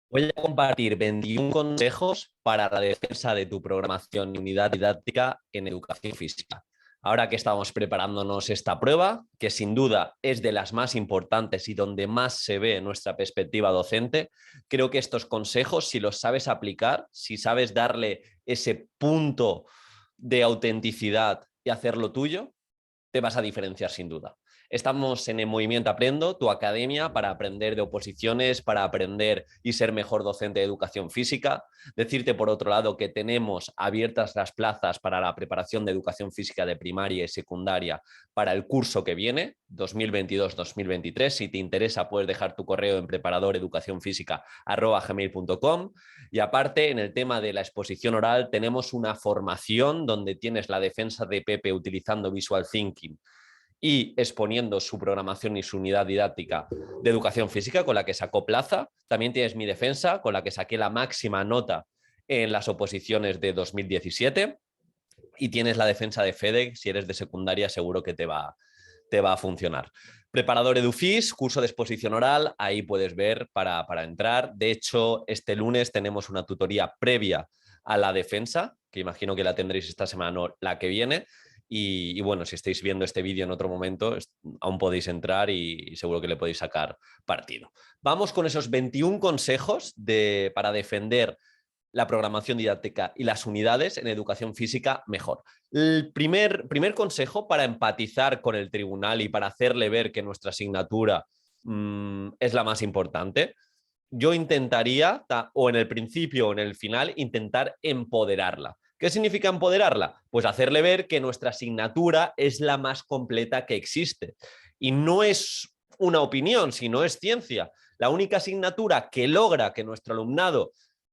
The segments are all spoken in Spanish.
Voy a compartir 21 consejos para la defensa de tu programación y unidad didáctica en educación física. Ahora que estamos preparándonos esta prueba, que sin duda es de las más importantes y donde más se ve nuestra perspectiva docente, creo que estos consejos, si los sabes aplicar, si sabes darle ese punto de autenticidad y hacerlo tuyo, te vas a diferenciar sin duda. Estamos en el Movimiento Aprendo, tu academia para aprender de oposiciones, para aprender y ser mejor docente de educación física. Decirte, por otro lado, que tenemos abiertas las plazas para la preparación de educación física de primaria y secundaria para el curso que viene, 2022-2023. Si te interesa, puedes dejar tu correo en preparadoreducacionfísica@gmail.com. Y aparte, en el tema de la exposición oral, tenemos una formación donde tienes la defensa de Pepe utilizando Visual Thinking y exponiendo su programación y su unidad didáctica de educación física con la que sacó plaza. También tienes mi defensa con la que saqué la máxima nota en las oposiciones de 2017 y tienes la defensa de FEDE, si eres de secundaria seguro que te va a funcionar. Preparador EduFis, curso de exposición oral, ahí puedes ver para entrar. De hecho, este lunes tenemos una tutoría previa a la defensa, que imagino que la tendréis esta semana o la que viene. Y bueno, si estáis viendo este vídeo en otro momento, aún podéis entrar y seguro que le podéis sacar partido. Vamos con esos 21 consejos para defender la programación didáctica y las unidades en educación física mejor. El primer consejo para empatizar con el tribunal y para hacerle ver que nuestra asignatura es la más importante, yo intentaría, o en el principio o en el final, intentar empoderarla. ¿Qué significa empoderarla? Pues hacerle ver que nuestra asignatura es la más completa que existe. Y no es una opinión, sino es ciencia. La única asignatura que logra que nuestro alumnado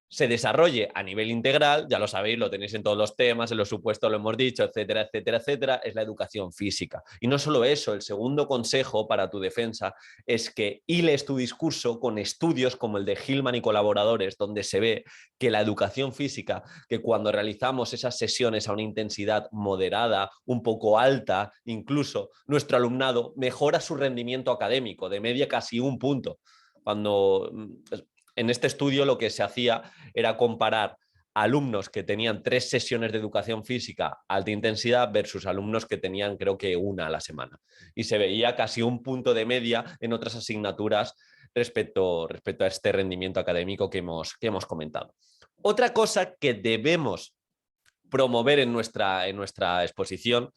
se desarrolle a nivel integral, ya lo sabéis, lo tenéis en todos los temas, en los supuestos lo hemos dicho, etcétera, etcétera, etcétera, es la educación física. Y no solo eso, el segundo consejo para tu defensa es que hiles tu discurso con estudios como el de Hillman y colaboradores, donde se ve que la educación física, que cuando realizamos esas sesiones a una intensidad moderada, un poco alta, incluso nuestro alumnado mejora su rendimiento académico, de media casi un punto. Cuando en este estudio lo que se hacía era comparar alumnos que tenían 3 sesiones de educación física alta intensidad versus alumnos que tenían creo que una a la semana. Y se veía casi un punto de media en otras asignaturas respecto a este rendimiento académico que hemos comentado. Otra cosa que debemos promover en nuestra exposición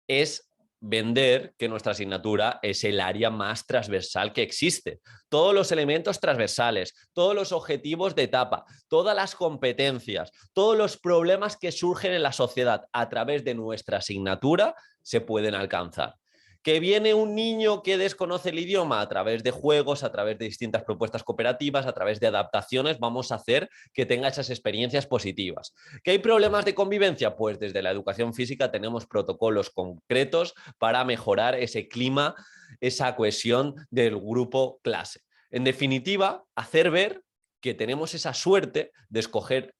es vender que nuestra asignatura es el área más transversal que existe. Todos los elementos transversales, todos los objetivos de etapa, todas las competencias, todos los problemas que surgen en la sociedad a través de nuestra asignatura se pueden alcanzar. ¿Que viene un niño que desconoce el idioma? A través de juegos, a través de distintas propuestas cooperativas, a través de adaptaciones, vamos a hacer que tenga esas experiencias positivas. ¿Que hay problemas de convivencia? Pues desde la educación física tenemos protocolos concretos para mejorar ese clima, esa cohesión del grupo clase. En definitiva, hacer ver que tenemos esa suerte de escoger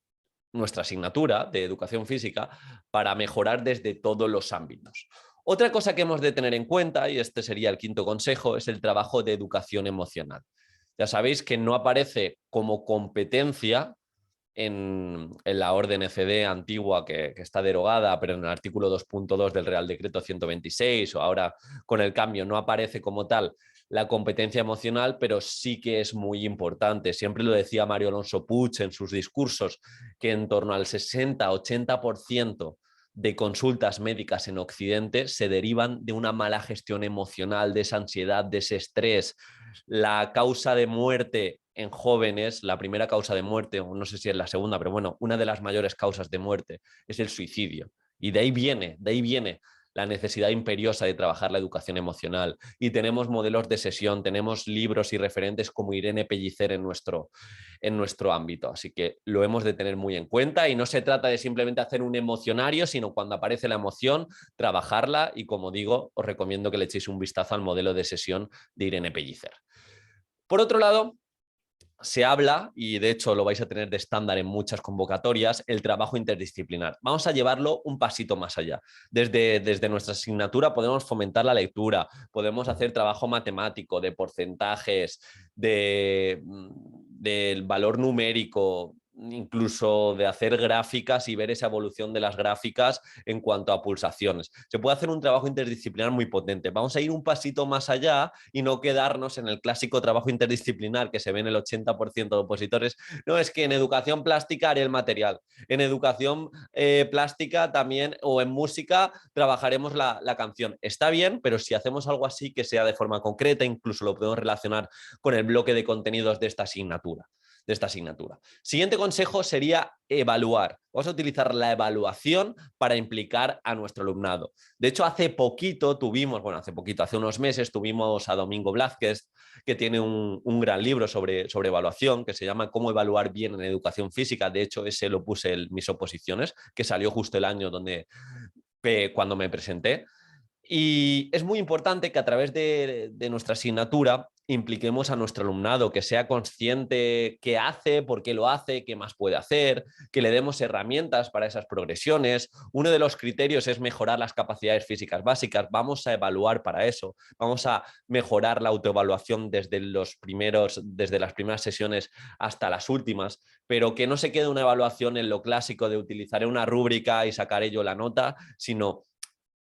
nuestra asignatura de educación física para mejorar desde todos los ámbitos. Otra cosa que hemos de tener en cuenta, y este sería el quinto consejo, es el trabajo de educación emocional. Ya sabéis que no aparece como competencia en la orden ECD antigua que está derogada, pero en el artículo 2.2 del Real Decreto 126 o ahora con el cambio no aparece como tal la competencia emocional, pero sí que es muy importante. Siempre lo decía Mario Alonso Puig en sus discursos, que en torno al 60-80% de consultas médicas en Occidente se derivan de una mala gestión emocional, de esa ansiedad, de ese estrés. La causa de muerte en jóvenes, la primera causa de muerte, o no sé si es la segunda, pero bueno, una de las mayores causas de muerte es el suicidio. Y de ahí viene la necesidad imperiosa de trabajar la educación emocional. Y tenemos modelos de sesión, tenemos libros y referentes como Irene Pellicer en nuestro ámbito. Así que lo hemos de tener muy en cuenta y no se trata de simplemente hacer un emocionario, sino cuando aparece la emoción, trabajarla y como digo, os recomiendo que le echéis un vistazo al modelo de sesión de Irene Pellicer. Por otro lado, se habla, y de hecho lo vais a tener de estándar en muchas convocatorias, el trabajo interdisciplinar. Vamos a llevarlo un pasito más allá. Desde nuestra asignatura podemos fomentar la lectura, podemos hacer trabajo matemático, de porcentajes, del valor numérico, incluso de hacer gráficas y ver esa evolución de las gráficas en cuanto a pulsaciones. Se puede hacer un trabajo interdisciplinar muy potente. Vamos a ir un pasito más allá y no quedarnos en el clásico trabajo interdisciplinar que se ve en el 80% de opositores. No, es que en educación plástica haré el material, en educación plástica también, o en música trabajaremos la canción. Está bien, pero si hacemos algo así que sea de forma concreta, incluso lo podemos relacionar con el bloque de contenidos de esta asignatura. Siguiente consejo sería evaluar. Vamos a utilizar la evaluación para implicar a nuestro alumnado. De hecho, hace unos meses tuvimos a Domingo Blázquez, que tiene un gran libro sobre evaluación, que se llama Cómo evaluar bien en educación física. De hecho, ese lo puse en mis oposiciones, que salió justo el año cuando me presenté. Y es muy importante que a través de nuestra asignatura impliquemos a nuestro alumnado, que sea consciente qué hace, por qué lo hace, qué más puede hacer, que le demos herramientas para esas progresiones. Uno de los criterios es mejorar las capacidades físicas básicas. Vamos a evaluar para eso. Vamos a mejorar la autoevaluación desde las primeras sesiones hasta las últimas, pero que no se quede una evaluación en lo clásico de utilizaré una rúbrica y sacaré yo la nota, sino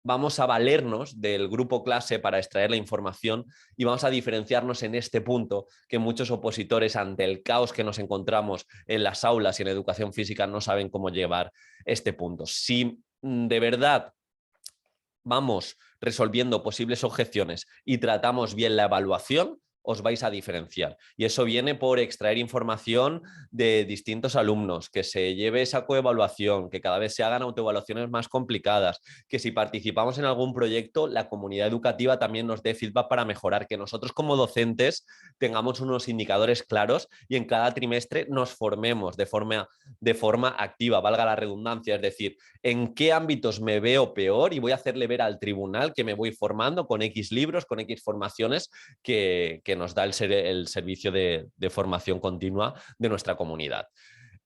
vamos a valernos del grupo clase para extraer la información y vamos a diferenciarnos en este punto que muchos opositores, ante el caos que nos encontramos en las aulas y en educación física, no saben cómo llevar este punto. Si de verdad vamos resolviendo posibles objeciones y tratamos bien la evaluación, os vais a diferenciar. Y eso viene por extraer información de distintos alumnos, que se lleve esa coevaluación, que cada vez se hagan autoevaluaciones más complicadas, que si participamos en algún proyecto, la comunidad educativa también nos dé feedback para mejorar, que nosotros como docentes tengamos unos indicadores claros y en cada trimestre nos formemos de forma activa, valga la redundancia, es decir, en qué ámbitos me veo peor y voy a hacerle ver al tribunal que me voy formando con X libros, con X formaciones que nos da el servicio de formación continua de nuestra comunidad.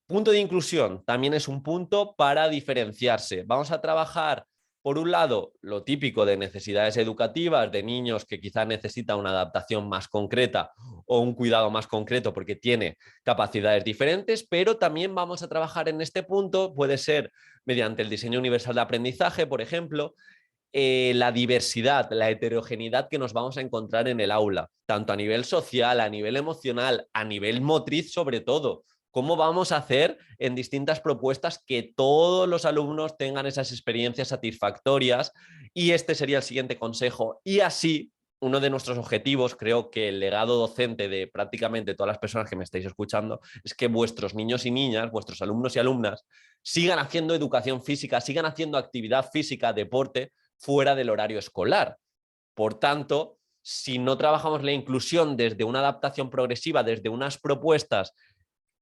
Punto de inclusión también es un punto para diferenciarse. Vamos a trabajar, por un lado, lo típico de necesidades educativas, de niños que quizás necesitan una adaptación más concreta o un cuidado más concreto porque tiene capacidades diferentes, pero también vamos a trabajar en este punto, puede ser mediante el diseño universal de aprendizaje, por ejemplo, la diversidad, la heterogeneidad que nos vamos a encontrar en el aula, tanto a nivel social, a nivel emocional, a nivel motriz sobre todo. ¿Cómo vamos a hacer en distintas propuestas que todos los alumnos tengan esas experiencias satisfactorias? Y este sería el siguiente consejo. Y así, uno de nuestros objetivos, creo que el legado docente de prácticamente todas las personas que me estáis escuchando, es que vuestros niños y niñas, vuestros alumnos y alumnas, sigan haciendo educación física, sigan haciendo actividad física, deporte, fuera del horario escolar. Por tanto, si no trabajamos la inclusión desde una adaptación progresiva, desde unas propuestas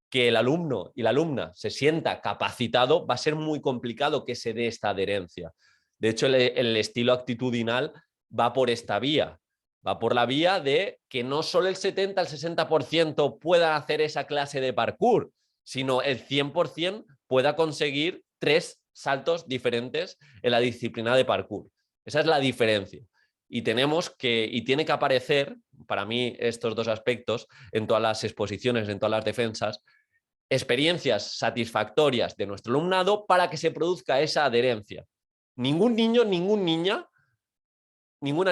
que el alumno y la alumna se sienta capacitado, va a ser muy complicado que se dé esta adherencia. De hecho, el estilo actitudinal va por esta vía. Va por la vía de que no solo el 70, el 60% pueda hacer esa clase de parkour, sino el 100% pueda conseguir 3 saltos diferentes en la disciplina de parkour. Esa es la diferencia. Y tiene que aparecer, para mí, estos dos aspectos en todas las exposiciones, en todas las defensas, experiencias satisfactorias de nuestro alumnado para que se produzca esa adherencia. Ningún niño, ninguna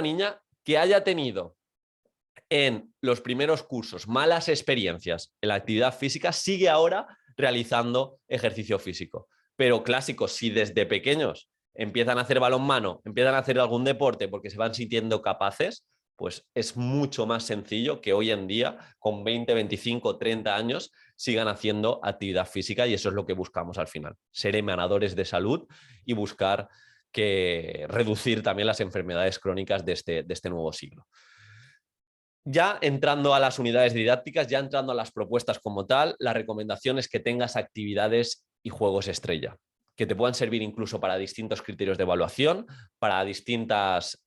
niña que haya tenido en los primeros cursos malas experiencias en la actividad física sigue ahora realizando ejercicio físico. Pero clásicos, si desde pequeños empiezan a hacer balonmano, empiezan a hacer algún deporte porque se van sintiendo capaces, pues es mucho más sencillo que hoy en día, con 20, 25, 30 años, sigan haciendo actividad física y eso es lo que buscamos al final, ser emanadores de salud y buscar reducir también las enfermedades crónicas de este nuevo siglo. Ya entrando a las unidades didácticas, ya entrando a las propuestas como tal, la recomendación es que tengas actividades y juegos estrella, que te puedan servir incluso para distintos criterios de evaluación, para distintas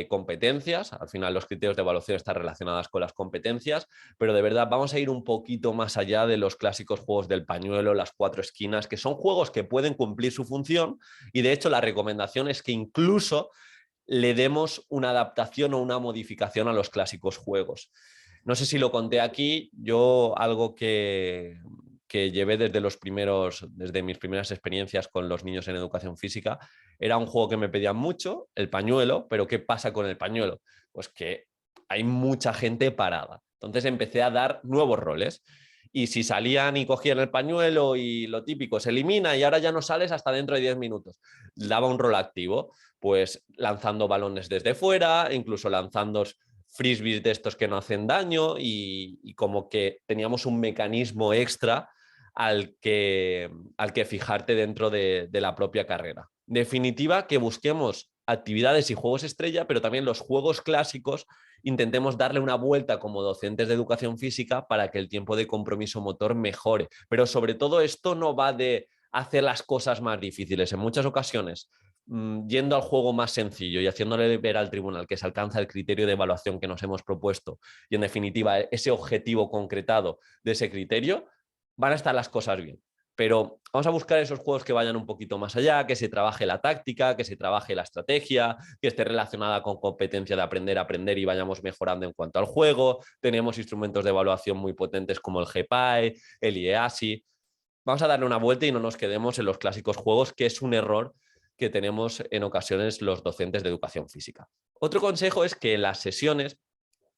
competencias. Al final los criterios de evaluación están relacionados con las competencias, pero de verdad vamos a ir un poquito más allá de los clásicos juegos del pañuelo, las 4 esquinas, que son juegos que pueden cumplir su función y de hecho la recomendación es que incluso le demos una adaptación o una modificación a los clásicos juegos. No sé si lo conté aquí, yo algo que llevé desde mis primeras experiencias con los niños en educación física, era un juego que me pedían mucho, el pañuelo, pero ¿qué pasa con el pañuelo? Pues que hay mucha gente parada. Entonces empecé a dar nuevos roles. Y si salían y cogían el pañuelo y lo típico, se elimina y ahora ya no sales hasta dentro de 10 minutos. Daba un rol activo, pues lanzando balones desde fuera, incluso lanzando frisbees de estos que no hacen daño y como que teníamos un mecanismo extra al que fijarte dentro de la propia carrera. En definitiva, que busquemos actividades y juegos estrella, pero también los juegos clásicos intentemos darle una vuelta como docentes de educación física para que el tiempo de compromiso motor mejore. Pero sobre todo esto no va de hacer las cosas más difíciles. En muchas ocasiones, yendo al juego más sencillo y haciéndole ver al tribunal que se alcanza el criterio de evaluación que nos hemos propuesto y en definitiva ese objetivo concretado de ese criterio, van a estar las cosas bien. Pero vamos a buscar esos juegos que vayan un poquito más allá, que se trabaje la táctica, que se trabaje la estrategia, que esté relacionada con competencia de aprender a aprender y vayamos mejorando en cuanto al juego. Tenemos instrumentos de evaluación muy potentes como el GPAE, el IEASI. Vamos a darle una vuelta y no nos quedemos en los clásicos juegos, que es un error que tenemos en ocasiones los docentes de educación física. Otro consejo es que en las sesiones,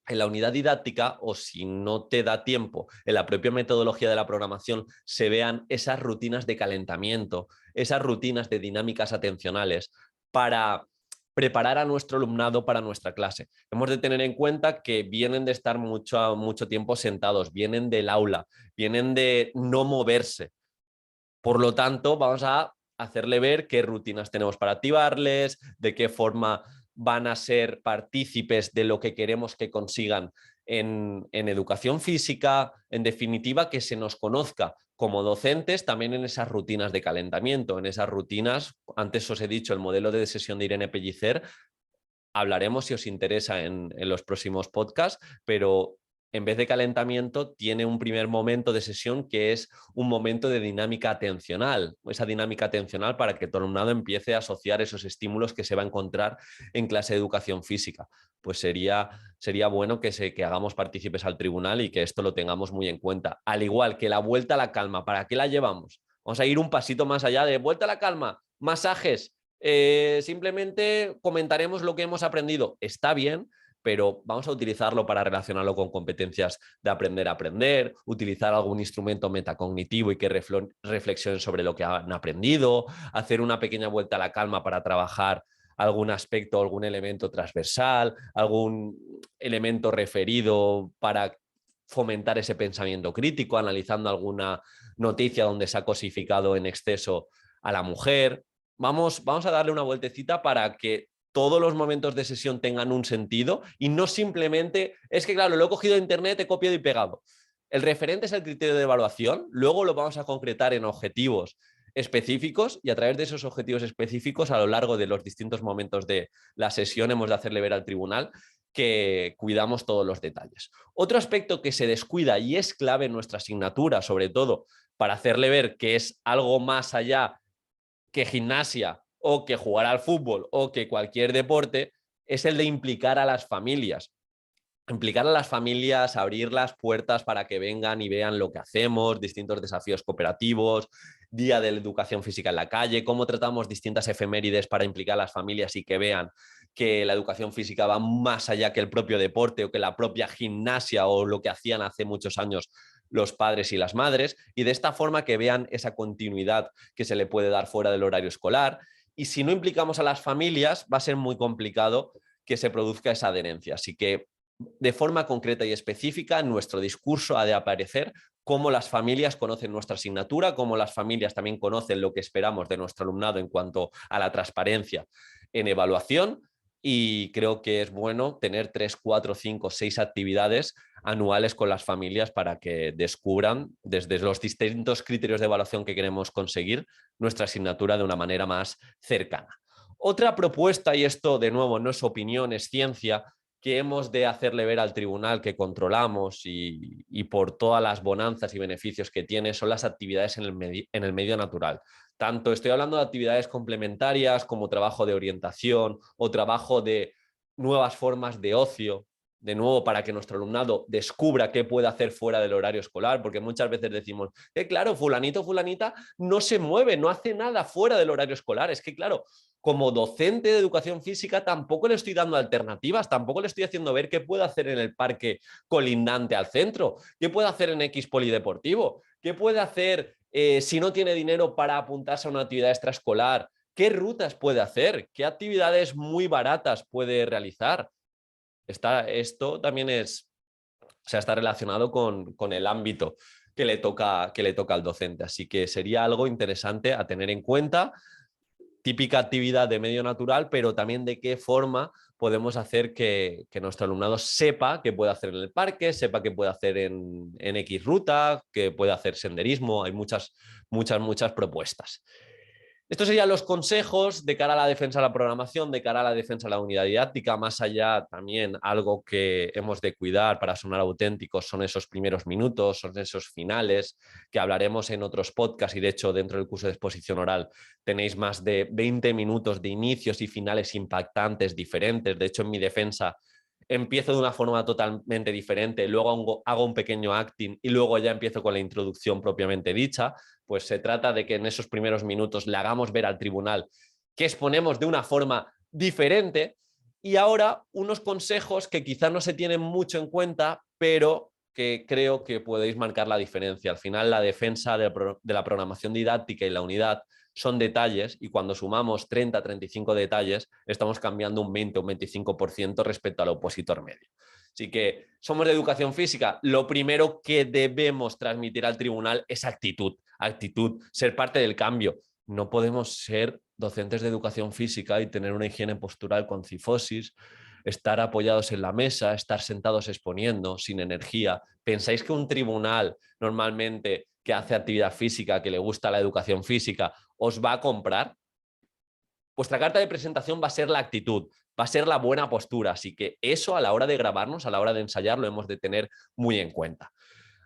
en la unidad didáctica, o si no te da tiempo, en la propia metodología de la programación, se vean esas rutinas de calentamiento, esas rutinas de dinámicas atencionales para preparar a nuestro alumnado para nuestra clase. Hemos de tener en cuenta que vienen de estar mucho tiempo sentados, vienen del aula, vienen de no moverse. Por lo tanto, vamos a hacerle ver qué rutinas tenemos para activarles, de qué forma van a ser partícipes de lo que queremos que consigan en educación física, en definitiva, que se nos conozca como docentes también en esas rutinas de calentamiento, en esas rutinas, antes os he dicho el modelo de sesión de Irene Pellicer, hablaremos si os interesa en los próximos podcasts, pero en vez de calentamiento tiene un primer momento de sesión que es un momento de dinámica atencional, esa dinámica atencional para que todo el alumnado empiece a asociar esos estímulos que se va a encontrar en clase de educación física. Pues sería bueno que hagamos partícipes al tribunal y que esto lo tengamos muy en cuenta. Al igual que la vuelta a la calma, ¿para qué la llevamos? Vamos a ir un pasito más allá de vuelta a la calma, masajes, simplemente comentaremos lo que hemos aprendido. Está bien, pero vamos a utilizarlo para relacionarlo con competencias de aprender a aprender, utilizar algún instrumento metacognitivo y que reflexionen sobre lo que han aprendido, hacer una pequeña vuelta a la calma para trabajar algún aspecto, algún elemento transversal, algún elemento referido para fomentar ese pensamiento crítico, analizando alguna noticia donde se ha cosificado en exceso a la mujer. Vamos a darle una vueltecita para que todos los momentos de sesión tengan un sentido y no simplemente, es que claro, lo he cogido de internet, he copiado y pegado. El referente es el criterio de evaluación, luego lo vamos a concretar en objetivos específicos y a través de esos objetivos específicos a lo largo de los distintos momentos de la sesión hemos de hacerle ver al tribunal que cuidamos todos los detalles. Otro aspecto que se descuida y es clave en nuestra asignatura, sobre todo para hacerle ver que es algo más allá que gimnasia o que jugar al fútbol o que cualquier deporte, es el de implicar a las familias. Implicar a las familias, abrir las puertas para que vengan y vean lo que hacemos, distintos desafíos cooperativos, día de la educación física en la calle, cómo tratamos distintas efemérides para implicar a las familias y que vean que la educación física va más allá que el propio deporte o que la propia gimnasia o lo que hacían hace muchos años los padres y las madres, y de esta forma que vean esa continuidad que se le puede dar fuera del horario escolar. Y si no implicamos a las familias, va a ser muy complicado que se produzca esa adherencia. Así que de forma concreta y específica, en nuestro discurso ha de aparecer cómo las familias conocen nuestra asignatura, cómo las familias también conocen lo que esperamos de nuestro alumnado en cuanto a la transparencia en evaluación, y creo que es bueno tener 3, 4, 5, 6 actividades anuales con las familias para que descubran desde los distintos criterios de evaluación que queremos conseguir nuestra asignatura de una manera más cercana. Otra propuesta, y esto de nuevo no es opinión, es ciencia, que hemos de hacerle ver al tribunal que controlamos y por todas las bonanzas y beneficios que tiene, son las actividades en el medio natural. Tanto estoy hablando de actividades complementarias como trabajo de orientación o trabajo de nuevas formas de ocio. de nuevo, para que nuestro alumnado descubra qué puede hacer fuera del horario escolar, porque muchas veces decimos que claro, fulanito, fulanita no se mueve, no hace nada fuera del horario escolar. Es que claro, como docente de educación física tampoco le estoy dando alternativas, tampoco le estoy haciendo ver qué puede hacer en el parque colindante al centro, qué puede hacer en X polideportivo, qué puede hacer si no tiene dinero para apuntarse a una actividad extraescolar, qué rutas puede hacer, qué actividades muy baratas puede realizar. Esto también está relacionado con el ámbito que le toca al docente. Así que sería algo interesante a tener en cuenta, típica actividad de medio natural, pero también de qué forma podemos hacer que nuestro alumnado sepa qué puede hacer en el parque, sepa qué puede hacer en X ruta, qué puede hacer senderismo. Hay muchas propuestas. Estos serían los consejos de cara a la defensa de la programación, de cara a la defensa de la unidad didáctica. Más allá, también algo que hemos de cuidar para sonar auténticos son esos primeros minutos, son esos finales que hablaremos en otros podcasts, y de hecho dentro del curso de exposición oral tenéis más de 20 minutos de inicios y finales impactantes, diferentes. De hecho, en mi defensa empiezo de una forma totalmente diferente, luego hago un pequeño acting y luego ya empiezo con la introducción propiamente dicha. Pues se trata de que en esos primeros minutos le hagamos ver al tribunal que exponemos de una forma diferente. Y ahora unos consejos que quizás no se tienen mucho en cuenta, pero que creo que podéis marcar la diferencia. Al final, la defensa de la programación didáctica y la unidad son detalles, y cuando sumamos 30-35 detalles estamos cambiando un 20 o un 25% respecto al opositor medio. Así que somos de educación física, lo primero que debemos transmitir al tribunal es actitud, ser parte del cambio. No podemos ser docentes de educación física y tener una higiene postural con cifosis, estar apoyados en la mesa, estar sentados exponiendo, sin energía. ¿Pensáis que un tribunal normalmente que hace actividad física, que le gusta la educación física, os va a comprar? Vuestra carta de presentación va a ser la actitud, va a ser la buena postura, así que eso a la hora de grabarnos, a la hora de ensayar, lo hemos de tener muy en cuenta.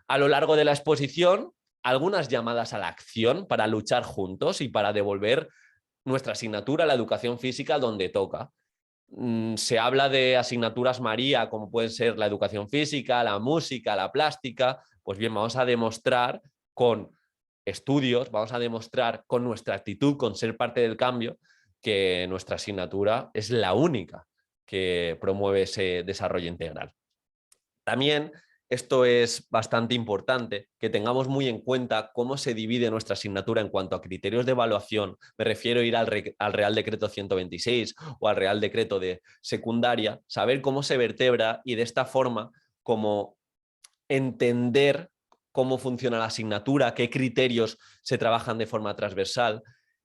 A lo largo de la exposición, algunas llamadas a la acción para luchar juntos y para devolver nuestra asignatura, la educación física, donde toca. Se habla de asignaturas María, como pueden ser la educación física, la música, la plástica. Pues bien, vamos a demostrar con estudios, vamos a demostrar con nuestra actitud, con ser parte del cambio, que nuestra asignatura es la única que promueve ese desarrollo integral. También esto es bastante importante, que tengamos muy en cuenta cómo se divide nuestra asignatura en cuanto a criterios de evaluación. Me refiero a ir al Real Decreto 126 o al Real Decreto de secundaria, saber cómo se vertebra y de esta forma cómo entender cómo funciona la asignatura, qué criterios se trabajan de forma transversal.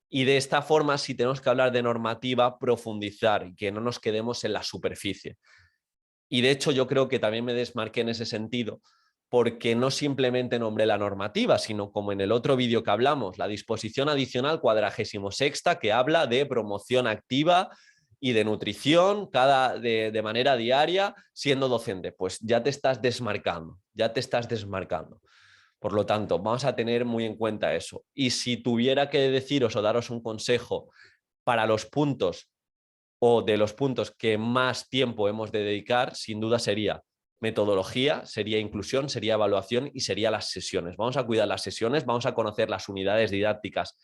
Y de esta forma, si tenemos que hablar de normativa, profundizar y que no nos quedemos en la superficie. Y de hecho yo creo que también me desmarqué en ese sentido, porque no simplemente nombré la normativa, sino como en el otro vídeo que hablamos, la disposición adicional 46ª, que habla de promoción activa y de nutrición de manera diaria siendo docente. Pues ya te estás desmarcando, Por lo tanto, vamos a tener muy en cuenta eso. Y si tuviera que deciros o daros un consejo para los puntos o de los puntos que más tiempo hemos de dedicar, sin duda sería metodología, sería inclusión, sería evaluación y sería las sesiones. Vamos a cuidar las sesiones, vamos a conocer las unidades didácticas,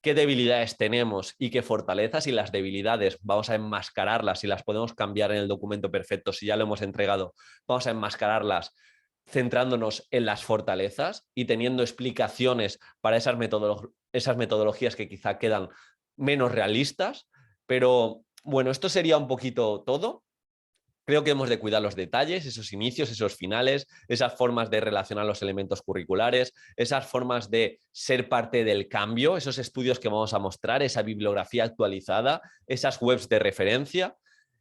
qué debilidades tenemos y qué fortalezas, y las debilidades vamos a enmascararlas, y las podemos cambiar en el documento perfecto si ya lo hemos entregado, vamos a enmascararlas centrándonos en las fortalezas y teniendo explicaciones para esas metodologías que quizá quedan menos realistas. Pero bueno, esto sería un poquito todo. Creo que hemos de cuidar los detalles, esos inicios, esos finales, esas formas de relacionar los elementos curriculares, esas formas de ser parte del cambio, esos estudios que vamos a mostrar, esa bibliografía actualizada, esas webs de referencia.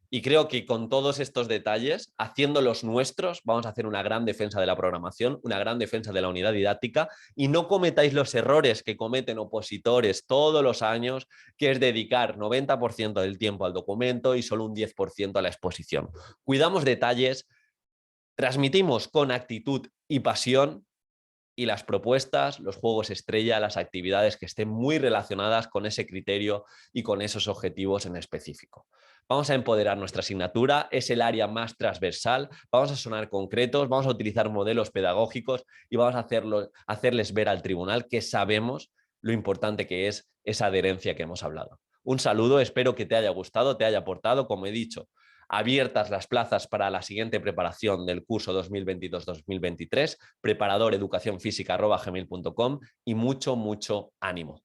Y creo que con todos estos detalles, haciéndolos nuestros, vamos a hacer una gran defensa de la programación, una gran defensa de la unidad didáctica, y no cometáis los errores que cometen opositores todos los años, que es dedicar 90% del tiempo al documento y solo un 10% a la exposición. Cuidamos detalles, transmitimos con actitud y pasión, y las propuestas, los juegos estrella, las actividades que estén muy relacionadas con ese criterio y con esos objetivos en específico. Vamos a empoderar nuestra asignatura, es el área más transversal, vamos a sonar concretos, vamos a utilizar modelos pedagógicos y vamos a hacerles ver al tribunal que sabemos lo importante que es esa adherencia que hemos hablado. Un saludo, espero que te haya gustado, te haya aportado, como he dicho, abiertas las plazas para la siguiente preparación del curso 2022-2023, preparadoreducacionfísica@gmail.com y mucho, mucho ánimo.